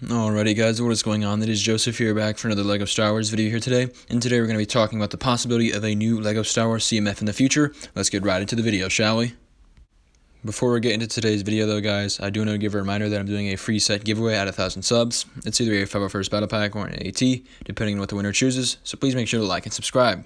Alrighty guys, what is going on? It is Joseph here, back for another LEGO Star Wars video here today. And today we're going to be talking about the possibility of a new LEGO Star Wars CMF in the future. Let's get right into the video, shall we? Before we get into today's video though guys, I do want to give a reminder that I'm doing a free set giveaway at 1,000 subs. It's either a 501st Battle Pack or an AT, depending on what the winner chooses, so please make sure to like and subscribe.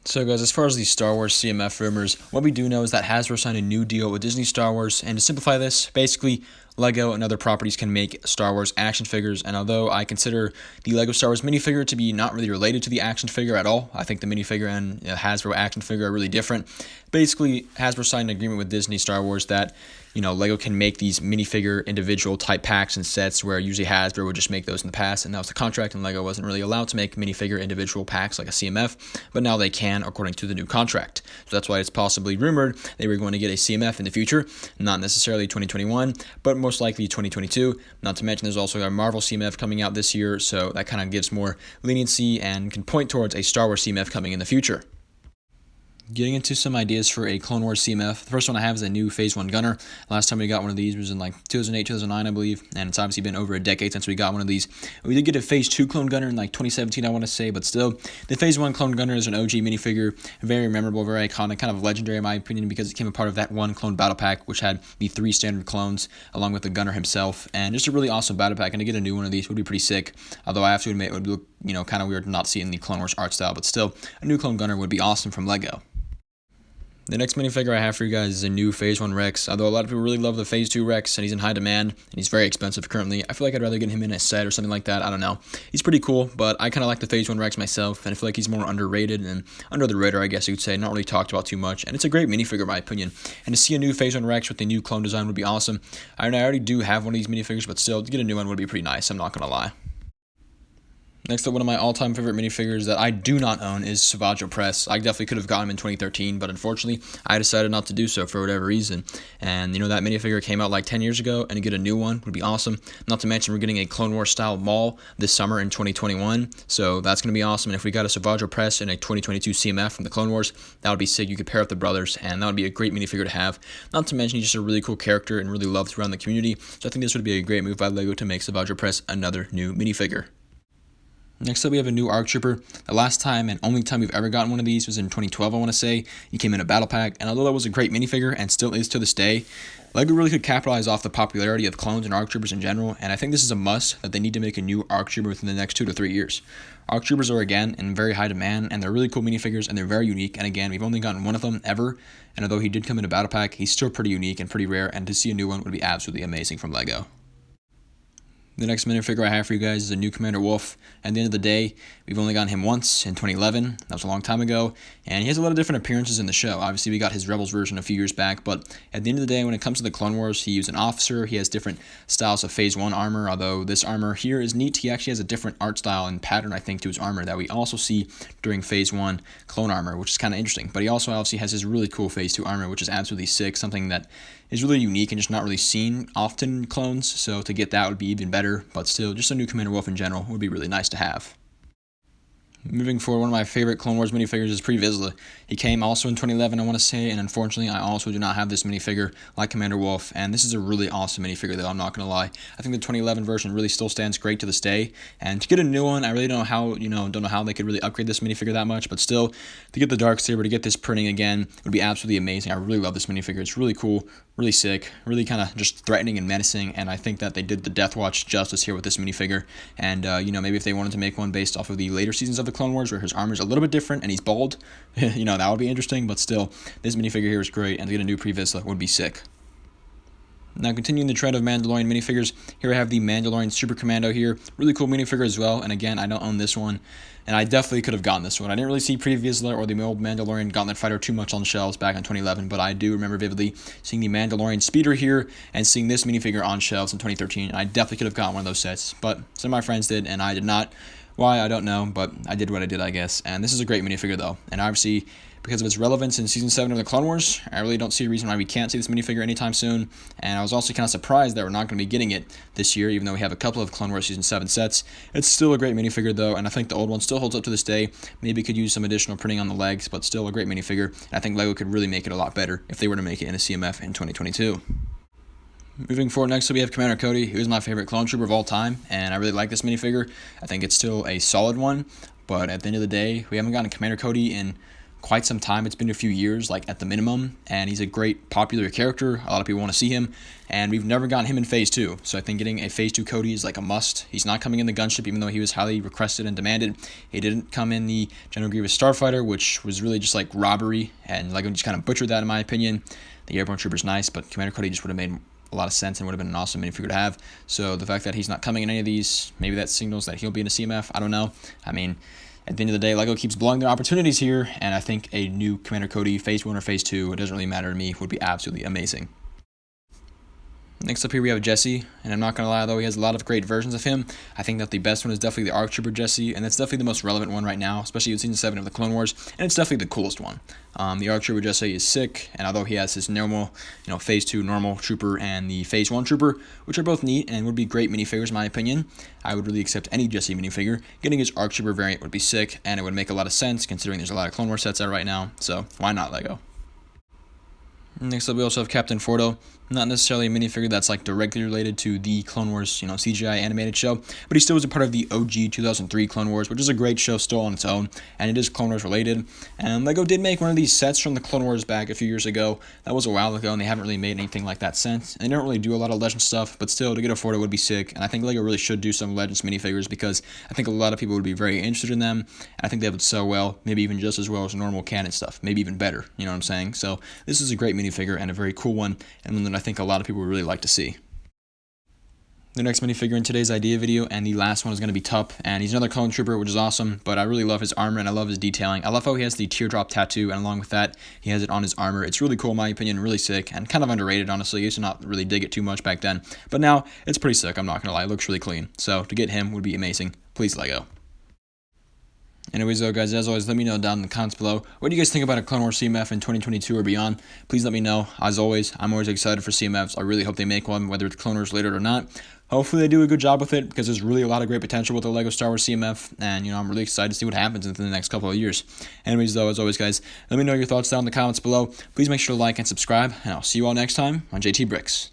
So guys, as far as the Star Wars CMF rumors, what we do know is that Hasbro signed a new deal with Disney Star Wars, and to simplify this, basically, LEGO and other properties can make Star Wars action figures, and although I consider the LEGO Star Wars minifigure to be not really related to the action figure at all, I think the minifigure and Hasbro action figure are really different. Basically, Hasbro signed an agreement with Disney Star Wars that, LEGO can make these minifigure individual type packs and sets where usually Hasbro would just make those in the past, and that was the contract, and LEGO wasn't really allowed to make minifigure individual packs like a CMF, but now they can according to the new contract. So that's why it's possibly rumored they were going to get a CMF in the future, not necessarily 2021, but most likely 2022. Not to mention there's also a Marvel CMF coming out this year, so that kind of gives more leniency and can point towards a Star Wars CMF coming in the future. Getting into some ideas for a Clone Wars CMF. The first one I have is a new Phase 1 gunner. Last time we got one of these was in like 2008, 2009, I believe, and it's obviously been over a decade since we got one of these. We did get a Phase 2 clone gunner in like 2017, I want to say, but still, the Phase 1 clone gunner is an OG minifigure, very memorable, very iconic, kind of legendary in my opinion, because it became a part of that one clone battle pack, which had the 3 standard clones, along with the gunner himself, and just a really awesome battle pack, and to get a new one of these would be pretty sick, although I have to admit it would look, kind of weird to not see it in the Clone Wars art style, but still, a new clone gunner would be awesome from LEGO. The next minifigure I have for you guys is a new Phase 1 Rex. Although a lot of people really love the Phase 2 Rex, and he's in high demand, and he's very expensive currently. I feel like I'd rather get him in a set or something like that. I don't know. He's pretty cool, but I kind of like the Phase 1 Rex myself, and I feel like he's more underrated and under the radar, I guess you could say. Not really talked about too much, and it's a great minifigure in my opinion. And to see a new Phase 1 Rex with a new clone design would be awesome. I already do have one of these minifigures, but still, to get a new one would be pretty nice, I'm not going to lie. Next up, one of my all-time favorite minifigures that I do not own is Opress. I definitely could have gotten him in 2013, but unfortunately, I decided not to do so for whatever reason. And, that minifigure came out like 10 years ago, and to get a new one would be awesome. Not to mention, we're getting a Clone Wars-style Maul this summer in 2021, so that's going to be awesome. And if we got a Opress in a 2022 CMF from the Clone Wars, that would be sick. You could pair up the brothers, and that would be a great minifigure to have. Not to mention, he's just a really cool character and really loved around the community, so I think this would be a great move by LEGO to make Opress another new minifigure. Next up, we have a new ARC Trooper. The last time and only time we've ever gotten one of these was in 2012, I want to say. He came in a battle pack, and although that was a great minifigure and still is to this day, LEGO really could capitalize off the popularity of clones and ARC Troopers in general, and I think this is a must that they need to make a new ARC Trooper within the next 2 to 3 years. ARC Troopers are, again, in very high demand, and they're really cool minifigures, and they're very unique, and again, we've only gotten one of them ever, and although he did come in a battle pack, he's still pretty unique and pretty rare, and to see a new one would be absolutely amazing from LEGO. The next minifigure I have for you guys is a new Commander Wolf. At the end of the day, we've only gotten him once in 2011. That was a long time ago. And he has a lot of different appearances in the show. Obviously, we got his Rebels version a few years back. But at the end of the day, when it comes to the Clone Wars, he's an officer. He has different styles of Phase 1 armor. Although this armor here is neat. He actually has a different art style and pattern, I think, to his armor that we also see during Phase 1 clone armor, which is kind of interesting. But he also obviously has his really cool Phase 2 armor, which is absolutely sick. Something that is really unique and just not really seen often in clones. So to get that would be even better. But still, just a new Commander Wolf in general would be really nice to have. Moving forward, one of my favorite Clone Wars minifigures is Vizsla. He came also in 2011, I want to say, and unfortunately, I also do not have this minifigure like Commander Wolf, and this is a really awesome minifigure, though, I'm not going to lie. I think the 2011 version really still stands great to this day, and to get a new one, I really don't know how they could really upgrade this minifigure that much, but still, to get the Darksaber, to get this printing again, would be absolutely amazing. I really love this minifigure. It's really cool, really sick, really kind of just threatening and menacing, and I think that they did the Death Watch justice here with this minifigure, and, maybe if they wanted to make one based off of the later seasons of the Clone Wars, where his armor is a little bit different and he's bald, that would be interesting, but still, this minifigure here is great, and to get a new Vizsla would be sick. Now, continuing the trend of Mandalorian minifigures, here I have the Mandalorian Supercommando here. Really cool minifigure as well, and again, I don't own this one, and I definitely could have gotten this one. I didn't really see Vizsla or the old Mandalorian Gauntlet Fighter too much on shelves back in 2011, but I do remember vividly seeing the Mandalorian Speeder here and seeing this minifigure on shelves in 2013, and I definitely could have gotten one of those sets, but some of my friends did, and I did not. Why, I don't know, but I did what I did, I guess. And this is a great minifigure, though. And obviously, because of its relevance in Season 7 of the Clone Wars, I really don't see a reason why we can't see this minifigure anytime soon. And I was also kind of surprised that we're not going to be getting it this year, even though we have a couple of Clone Wars Season 7 sets. It's still a great minifigure, though, and I think the old one still holds up to this day. Maybe could use some additional printing on the legs, but still a great minifigure. And I think LEGO could really make it a lot better if they were to make it in a CMF in 2022. Moving forward, next we have Commander Cody, who is my favorite clone trooper of all time, and I really like this minifigure. I think it's still a solid one, but at the end of the day, we haven't gotten Commander Cody in quite some time. It's been a few years, like at the minimum, and he's a great popular character. A lot of people want to see him, and we've never gotten him in Phase 2, so I think getting a Phase 2 Cody is like a must. He's not coming in the gunship, even though he was highly requested and demanded. He didn't come in the General Grievous Starfighter, which was really just like robbery, and LEGO just kind of butchered that in my opinion. The Airborne Trooper's nice, but Commander Cody just would have made a lot of sense and would have been an awesome minifigure to have. So the fact that he's not coming in any of these, maybe that signals that he'll be in a CMF. I don't know. I mean, at the end of the day, LEGO keeps blowing their opportunities here, and I think a new Commander Cody, Phase 1 or Phase 2, it doesn't really matter to me, would be absolutely amazing. Next up here we have Jesse, and I'm not going to lie, though he has a lot of great versions of him. I think that the best one is definitely the ARC Trooper Jesse, and that's definitely the most relevant one right now, especially in Season 7 of the Clone Wars, and it's definitely the coolest one. The ARC Trooper Jesse is sick, and although he has his normal, Phase 2 normal Trooper and the Phase 1 Trooper, which are both neat and would be great minifigures in my opinion, I would really accept any Jesse minifigure. Getting his ARC Trooper variant would be sick, and it would make a lot of sense considering there's a lot of Clone Wars sets out right now, so why not LEGO? Next up, we also have Captain Fordo. Not necessarily a minifigure that's like directly related to the Clone Wars, CGI animated show, but he still was a part of the OG 2003 Clone Wars, which is a great show still on its own, and it is Clone Wars related. And LEGO did make one of these sets from the Clone Wars back a few years ago. That was a while ago, and they haven't really made anything like that since. And they don't really do a lot of Legends stuff, but still, to get a Fordo would be sick. And I think LEGO really should do some Legends minifigures because I think a lot of people would be very interested in them. And I think they would sell well, maybe even just as well as normal canon stuff, maybe even better. You know what I'm saying? So this is a great minifigure and a very cool one, and one that I think a lot of people would really like to see. The next minifigure in today's idea video, and the last one, is going to be Tup, and he's another clone trooper, which is awesome, but I really love his armor and I love his detailing. I love how he has the teardrop tattoo, and along with that, he has it on his armor. It's really cool in my opinion, really sick, and kind of underrated, honestly. I used to not really dig it too much back then, but now it's pretty sick, I'm not going to lie. It looks really clean, so to get him would be amazing. Please, LEGO. Anyways, though, guys, as always, let me know down in the comments below. What do you guys think about a Clone Wars CMF in 2022 or beyond? Please let me know. As always, I'm always excited for CMFs. I really hope they make one, whether it's Clone Wars related or not. Hopefully they do a good job with it, because there's really a lot of great potential with the LEGO Star Wars CMF, and, I'm really excited to see what happens within the next couple of years. Anyways, though, as always, guys, let me know your thoughts down in the comments below. Please make sure to like and subscribe, and I'll see you all next time on JT Bricks.